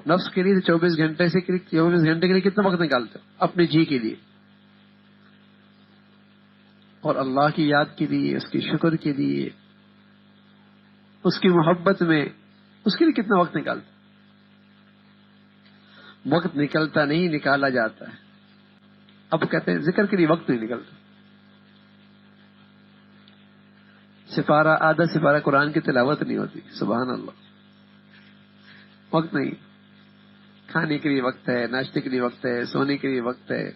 نفس کے لیے 24 گھنٹے کے لیے کتنا وقت نکالتے ہو اپنے جی کے لیے، اور اللہ کی یاد کے لیے، اس کے شکر کے لیے، اس کی محبت میں، اس کے لیے کتنا وقت نکالتے؟ وقت نکلتا نہیں، نکالا جاتا ہے۔ اب کہتے ہیں ذکر کے لیے وقت نہیں نکلتا۔ سپارہ آدھا سپارہ قرآن کی تلاوت نہیں ہوتی، سبحان اللہ، وقت نہیں۔ کھانے کے لیے وقت ہے، ناشتے کے لیے وقت ہے، سونے کے لیے وقت ہے،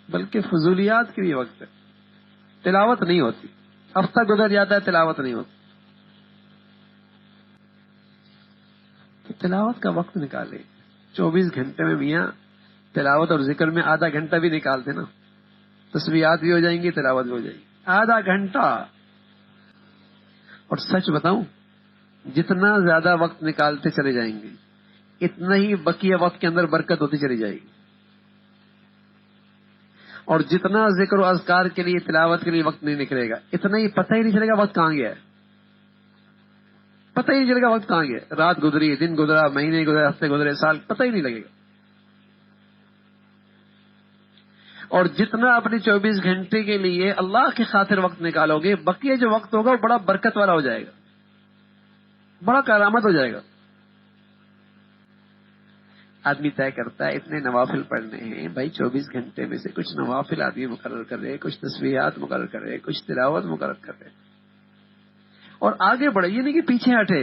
بلکہ فضولیات کے لیے وقت ہے، تلاوت نہیں ہوتی۔ ہفتہ گزر جاتا ہے، تلاوت نہیں ہوتی۔ تو تلاوت کا وقت نکالے۔ 24 گھنٹے میں میاں تلاوت اور ذکر میں آدھا گھنٹہ بھی نکالتے نا، تسبیحات بھی ہو جائیں گی، تلاوت بھی ہو جائے گی، آدھا گھنٹہ۔ اور سچ بتاؤں، جتنا زیادہ وقت نکالتے چلے جائیں گے اتنا ہی بقیہ وقت کے اندر برکت ہوتی چلی جائے گی، اور جتنا ذکر و اذکار کے لیے، تلاوت کے لیے وقت نہیں نکلے گا اتنا ہی پتہ ہی نہیں چلے گا وقت کہاں گیا ہے، پتہ ہی نہیں چلے گا وقت کہاں گیا ہے۔ رات گزری، دن گزرا، مہینے گزرے، ہفتے گزرے، سال، پتہ ہی نہیں لگے گا۔ اور جتنا اپنے 24 گھنٹے کے لیے اللہ کی خاطر وقت نکالو گے، بقیہ جو وقت ہوگا وہ بڑا برکت والا ہو جائے گا، بڑا کرامت ہو جائے گا۔ آدمی طے کرتا ہے اتنے نوافل پڑھنے ہیں، بھائی 24 گھنٹے میں سے کچھ نوافل آدمی مقرر کرے، کچھ تسبیحات مقرر کرے، کچھ تلاوت مقرر کرے، اور آگے بڑھے، یہ نہیں کہ پیچھے ہٹے۔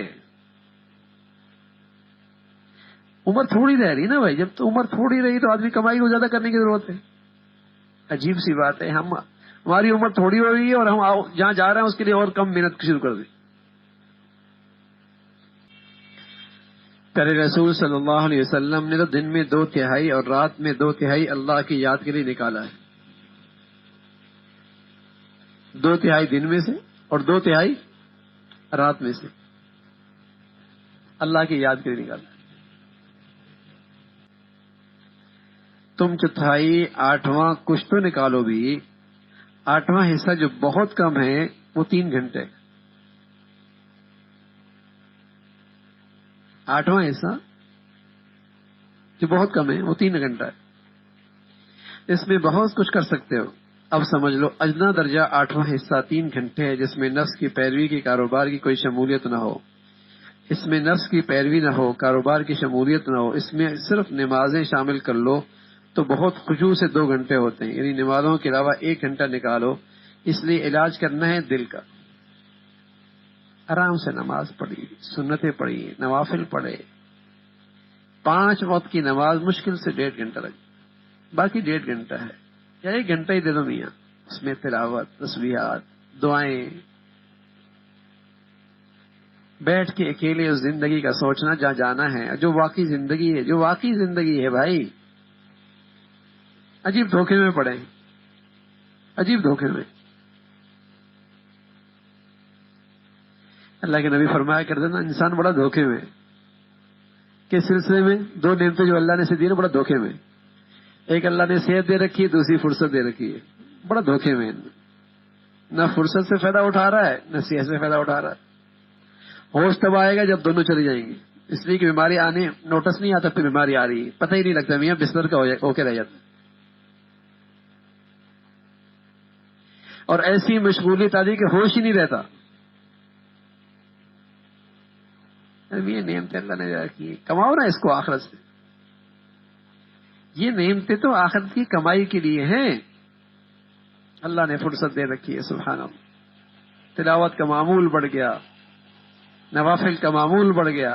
عمر تھوڑی رہ رہی نا بھائی، جب تو عمر تھوڑی رہی تو آدمی کمائی کو زیادہ کرنے کی ضرورت ہے۔ عجیب سی بات ہے، ہماری عمر تھوڑی ہو رہی ہے اور ہم جہاں جا رہے ہیں اس کے لیے اور کم محنت شروع کر دیں۔ پیارے رسول صلی اللہ علیہ وسلم نے تو دن میں 2/3 اور رات میں 2/3 اللہ کی یاد کے لیے نکالا ہے۔ 2/3 دن میں سے اور 2/3 رات میں سے اللہ کی یاد کے لیے نکالا ہے۔ تم 1/4 8واں کچھ تو نکالو بھی، 8واں حصہ جو بہت کم ہے وہ 3 گھنٹے، 8واں حصہ جو بہت کم ہے وہ 3 گھنٹہ ہے۔ اس میں بہت کچھ کر سکتے ہو۔ اب سمجھ لو ادنا درجہ 8واں حصہ 3 گھنٹے ہے، جس میں نفس کی پیروی کی، کاروبار کی کوئی شمولیت نہ ہو، اس میں نفس کی پیروی نہ ہو، کاروبار کی شمولیت نہ ہو، اس میں صرف نمازیں شامل کر لو تو بہت خشوع سے 2 گھنٹے ہوتے ہیں، یعنی نمازوں کے علاوہ 1 گھنٹہ نکالو۔ اس لیے علاج کرنا ہے دل کا، آرام سے نماز پڑھی، سنتیں پڑھی، نوافل پڑھے۔ 5 وقت کی نماز مشکل سے 1.5 گھنٹہ لگے، باقی 1.5 گھنٹہ ہے، یا 1 گھنٹہ ہی دے دو میاں، اس میں تلاوت، تسبیحات، دعائیں، بیٹھ کے اکیلے اس زندگی کا سوچنا جہاں جانا ہے، جو واقعی زندگی ہے، جو واقعی زندگی ہے بھائی۔ عجیب دھوکے میں پڑے، عجیب دھوکے میں۔ اللہ کے نبی فرمایا کرتے نا، انسان بڑا دھوکے میں، کس سلسلے میں؟ 2 نعمتیں جو اللہ نے اسے دی نا، بڑا دھوکے میں۔ ایک اللہ نے صحت دے رکھی ہے، دوسری فرصت دے رکھی ہے، بڑا دھوکے میں، نہ فرصت سے فائدہ اٹھا رہا ہے نہ صحت سے فائدہ اٹھا رہا ہے۔ ہوش تب آئے گا جب دونوں چلی جائیں گی، اس لیے کہ بیماری آنے نوٹس نہیں آتا، پھر بیماری آ رہی ہے، پتہ ہی نہیں لگتا، میاں بستر کا ہو کے رہ جاتا۔ اور ایسی مشغولیت آتی کہ ہوش ہی نہیں رہتا۔ یہ نعمتیں اللہ نے رکھی ہے، کماؤ نا اس کو آخرت سے۔ یہ نعمتیں تو آخرت کی کمائی کے لیے ہیں، اللہ نے فرصت دے رکھی ہے، سبحان اللہ۔ تلاوت کا معمول بڑھ گیا، نوافل کا معمول بڑھ گیا،